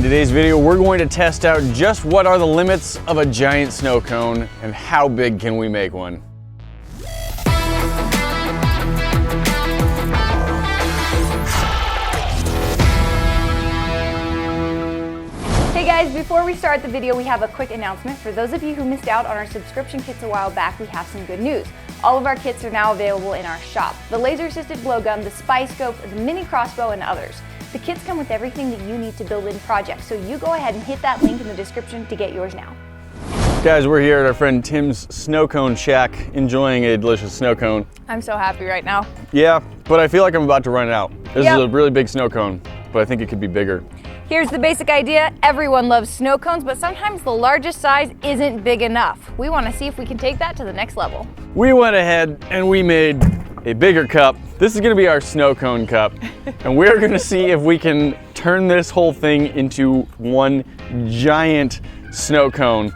In today's video, we're going to test out just what are the limits of a giant snow cone and how big can we make one. Hey guys, before we start the video, we have a quick announcement. For those of you who missed out on our subscription kits a while back, we have some good news. All of our kits are now available in our shop. The laser-assisted blowgun, the spy scope, the mini crossbow, and others. The kits come with everything that you need to build in projects, so you go ahead and hit that link in the description to get yours now. Guys, we're here at our friend Tim's snow cone shack, enjoying a delicious snow cone. I'm so happy right now. Yeah, but I feel like I'm about to run it out. This Yep. is a really big snow cone, but I think it could be bigger. Here's the basic idea. Everyone loves snow cones, but sometimes the largest size isn't big enough. We want to see if we can take that to the next level. We went ahead and we made a bigger cup. This is gonna be our snow cone cup. And we're gonna see if we can turn this whole thing into one giant snow cone.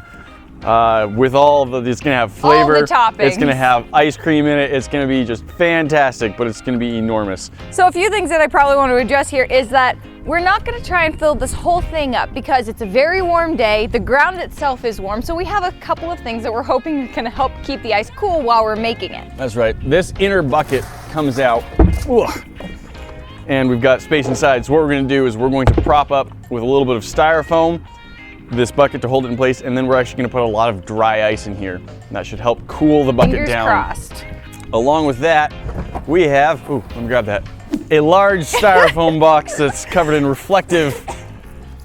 With all of the, it's gonna have flavor. All the toppings. It's gonna have ice cream in it. It's gonna be just fantastic, but it's gonna be enormous. So a few things that I probably want to address here is that we're not going to try and fill this whole thing up because it's a very warm day. The ground itself is warm, so we have a couple of things that we're hoping are going to help keep the ice cool while we're making it. That's right. This inner bucket comes out, and we've got space inside. So what we're going to do is we're going to prop up with a little bit of styrofoam this bucket to hold it in place, and then we're actually going to put a lot of dry ice in here. And that should help cool the bucket Fingers down. crossed. Along with that, we have, let me grab that, a large styrofoam box that's covered in reflective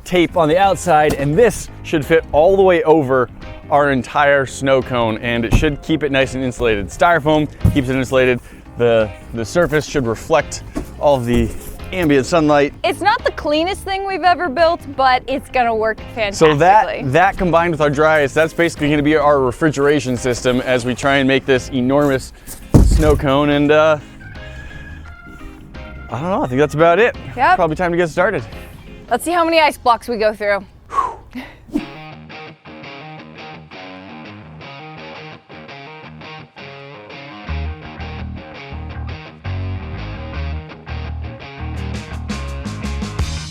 tape on the outside, and this should fit all the way over our entire snow cone, and it should keep it nice and insulated. Styrofoam keeps it insulated. The surface should reflect all of the ambient sunlight. It's not the cleanest thing we've ever built, but it's gonna work fantastically. So that combined with our dry ice, that's basically gonna be our refrigeration system as we try and make this enormous snow cone, and I don't know, I think that's about it. Yep. Probably time to get started. Let's see how many ice blocks we go through.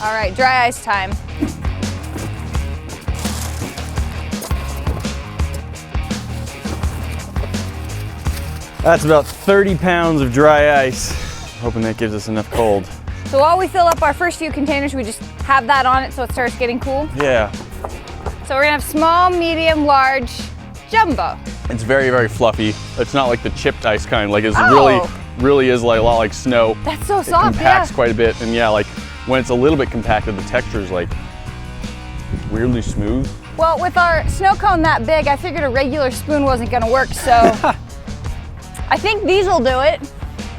All right, dry ice time. That's about 30 pounds of dry ice. Hoping that gives us enough cold. So while we fill up our first few containers, we just have that on it so it starts getting cool. Yeah. So we're gonna have small, medium, large, jumbo. It's very, very fluffy. It's not like the chipped ice kind. Like it's Oh. really is like a lot like snow. That's so It soft, compacts yeah. quite a bit, and yeah, like when it's a little bit compacted, the texture is like weirdly smooth. Well, with our snow cone that big, I figured a regular spoon wasn't gonna work, so I think these will do it.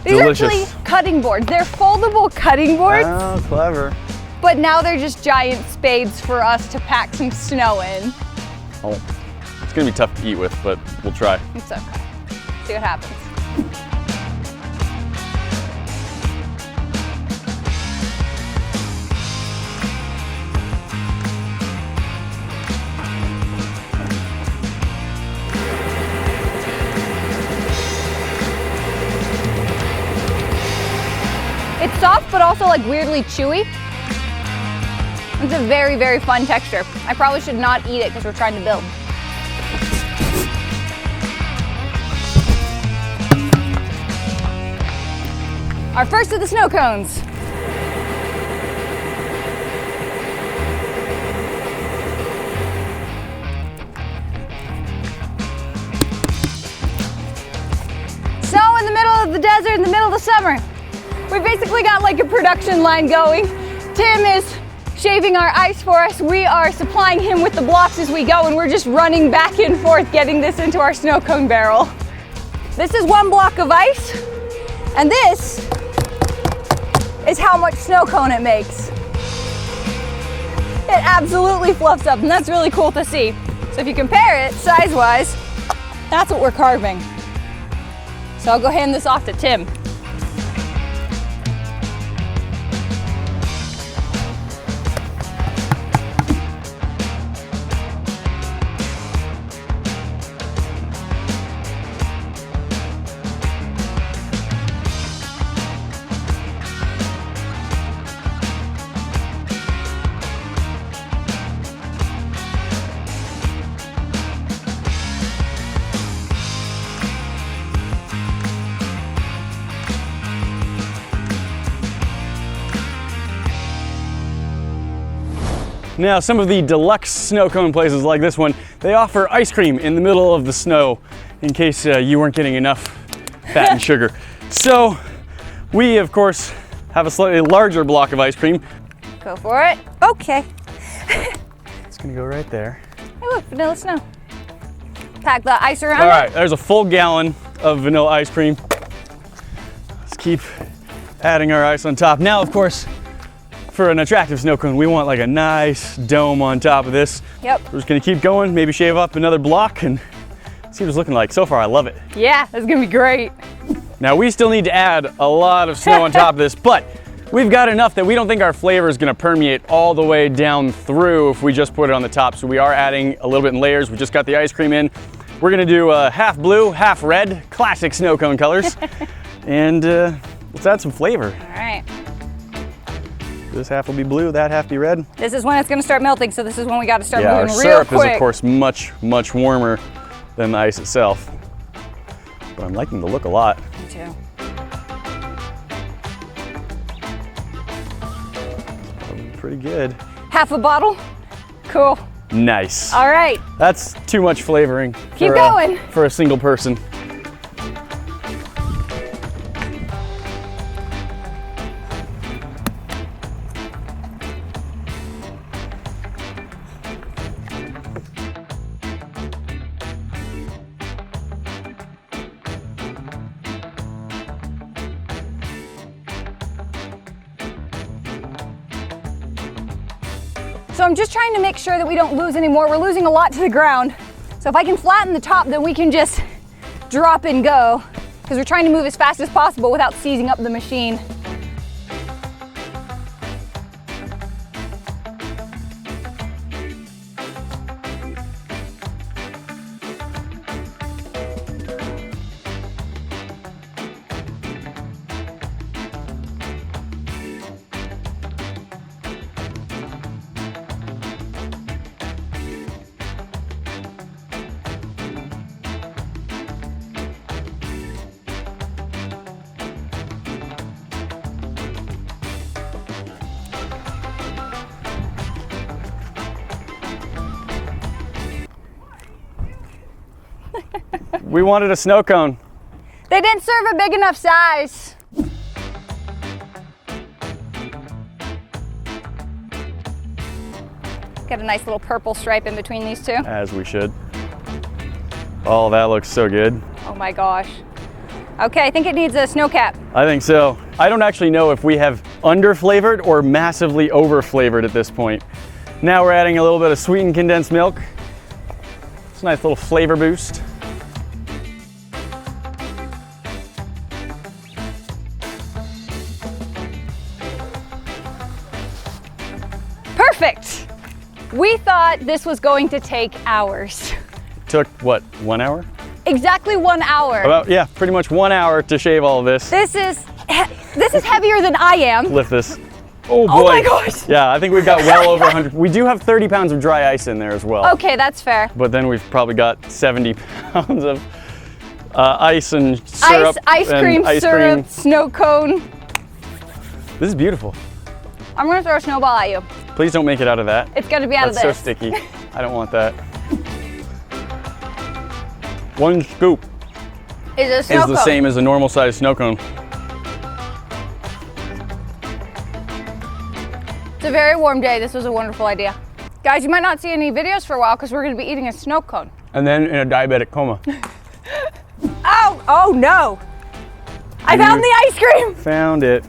These Delicious. are actually cutting boards. They're foldable cutting boards, Oh, clever. but now they're just giant spades for us to pack some snow in. Oh, it's gonna be tough to eat with, but we'll try. It's okay. See what happens. It's soft, but also like weirdly chewy. It's a very, very fun texture. I probably should not eat it because we're trying to build. Our first of the snow cones. Snow in the middle of the desert in the middle of the summer. We basically got like a production line going. Tim is shaving our ice for us. We are supplying him with the blocks as we go, and we're just running back and forth getting this into our snow cone barrel. This is one block of ice, and this is how much snow cone it makes. It absolutely fluffs up, and that's really cool to see. So if you compare it size-wise, that's what we're carving. So I'll go hand this off to Tim. Now, some of the deluxe snow cone places like this one, they offer ice cream in the middle of the snow in case you weren't getting enough fat and sugar. So we, of course, have a slightly larger block of ice cream. Go for it. Okay. It's gonna go right there. Hey, look, vanilla snow. Pack the ice around All it. right, there's a full gallon of vanilla ice cream. Let's keep adding our ice on top. Now, of course, for an attractive snow cone, we want like a nice dome on top of this. Yep. We're just gonna keep going, maybe shave up another block and see what it's looking like. So far, I love it. Yeah, that's gonna be great. Now, we still need to add a lot of snow on top of this, but we've got enough that we don't think our flavor is gonna permeate all the way down through if we just put it on the top. So we are adding a little bit in layers. We just got the ice cream in. We're gonna do half blue, half red, classic snow cone colors. And let's add some flavor. All right. This half will be blue, that half be red. This is when it's gonna start melting, so this is when we gotta start Yeah, our moving real syrup quick. is of course much, much warmer than the ice itself. But I'm liking the look a lot. Me too. Pretty good. Half a bottle? Cool. Nice. All right. That's too much flavoring. Keep going. For a single person. So I'm just trying to make sure that we don't lose any more. We're losing a lot to the ground. So if I can flatten the top, then we can just drop and go, because we're trying to move as fast as possible without seizing up the machine. We wanted a snow cone. They didn't serve a big enough size. Got a nice little purple stripe in between these two. As we should. Oh, that looks so good. Oh my gosh. Okay, I think it needs a snow cap. I think so. I don't actually know if we have under-flavored or massively over-flavored at this point. Now we're adding a little bit of sweetened condensed milk. It's a nice little flavor boost. Perfect. We thought this was going to take hours. Took, what, 1 hour? Exactly 1 hour. About, yeah, pretty much 1 hour to shave all of this. This is heavier than I am. Lift this. Oh boy. Oh my gosh. Yeah, I think we've got well over 100. We do have 30 pounds of dry ice in there as well. Okay, that's fair. But then we've probably got 70 pounds of ice and syrup. Ice cream, and syrup, snow cone. This is beautiful. I'm gonna throw a snowball at you. Please don't make it out of that. It's gonna be out That's of this. so sticky. I don't want that. 1 scoop Is a snow is the cone. same as a normal size snow cone. It's a very warm day. This was a wonderful idea. Guys, you might not see any videos for a while because we're gonna be eating a snow cone. And then in a diabetic coma. Oh no! I found the ice cream! Found it.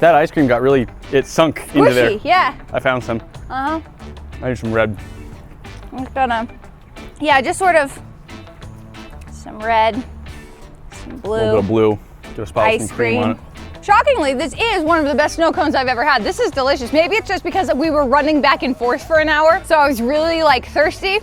That ice cream got really, it sunk into there. Squishy, yeah. I found some. Uh-huh. I need some red. I'm gonna, yeah, just sort of some red, some A blue. little bit of blue. Get a spot with Ice some cream on it. Shockingly, this is one of the best snow cones I've ever had. This is delicious. Maybe it's just because we were running back and forth for an hour, so I was really like thirsty.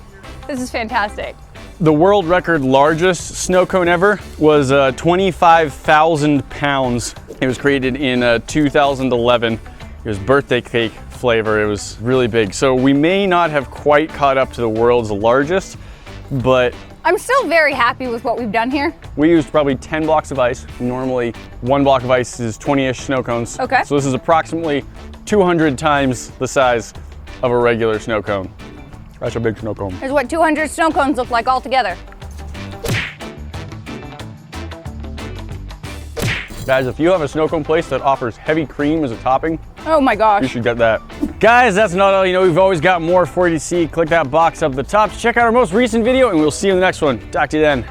This is fantastic. The world record largest snow cone ever was 25,000 pounds. It was created in 2011. It was birthday cake flavor. It was really big. So we may not have quite caught up to the world's largest, but I'm still very happy with what we've done here. we used probably 10 blocks of ice. Normally, 1 block of ice is 20-ish snow cones. Okay. So this is approximately 200 times the size of a regular snow cone. That's a big snow cone. Here's what 200 snow cones look like all together. Guys, if you have a snow cone place that offers heavy cream as a topping, Oh my you gosh. should get that. Guys, that's not all. You know, we've always got more for you to see. Click that box up at the top to check out our most recent video, and we'll see you in the next one. Talk to you then.